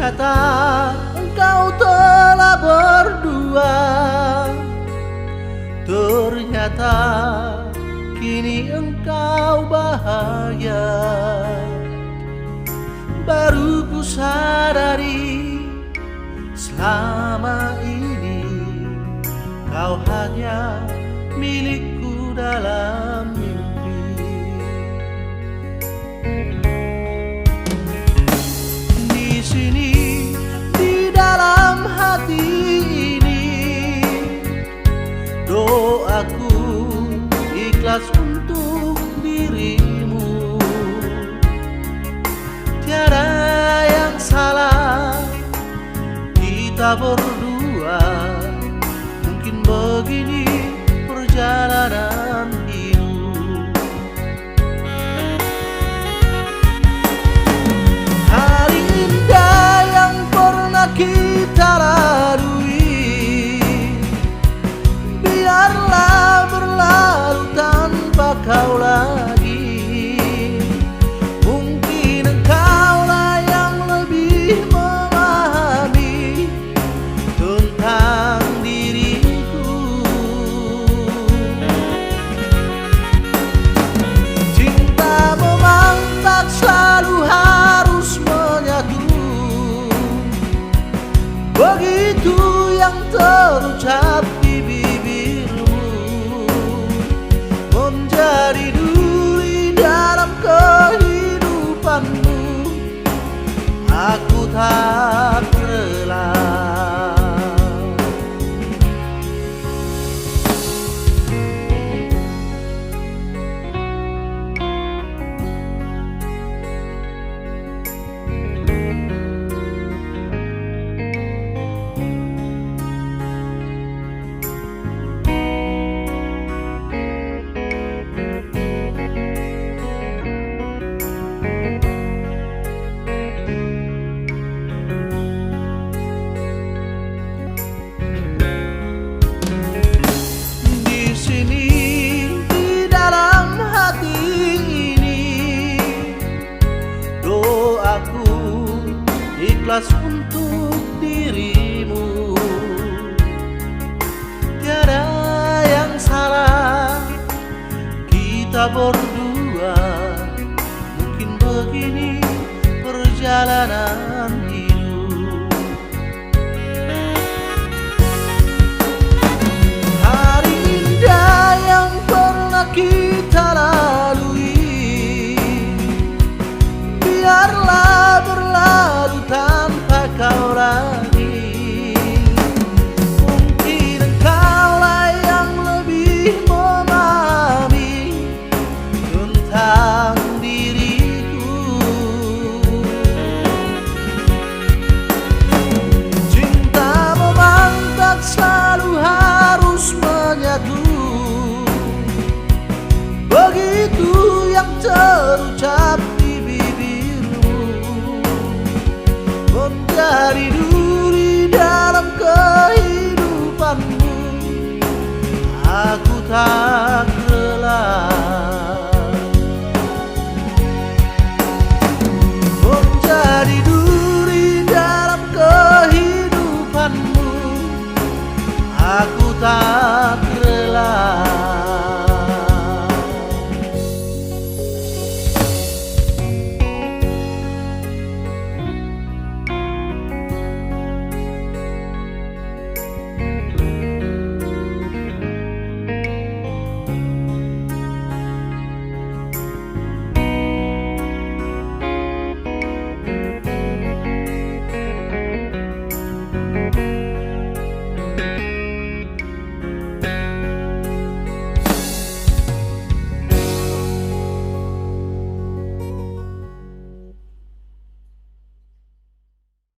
Ternyata engkau telah berdua. Ternyata kini engkau bahagia. Baru ku sadari selama ini kau hanya milikku dalam mimpi. Di sini, di dalam hati ini, doaku ikhlas untuk dirimu. Tiada yang salah kita berdua. Mungkin begini perjalanan hidup. Hari indah yang pernah kita lalui, biarlah berlalu tanpa kau lagi. Mungkin engkaulah yang lebih memahami tentang diriku. Cinta memang tak selalu harus menyatu. Begitu yang terucap di bibirmu menjadi duri dalam kehidupanmu. Aku tak rela. Ikhlas untuk dirimu. Tiada yang salah kita berdua. Mungkin begini perjalanan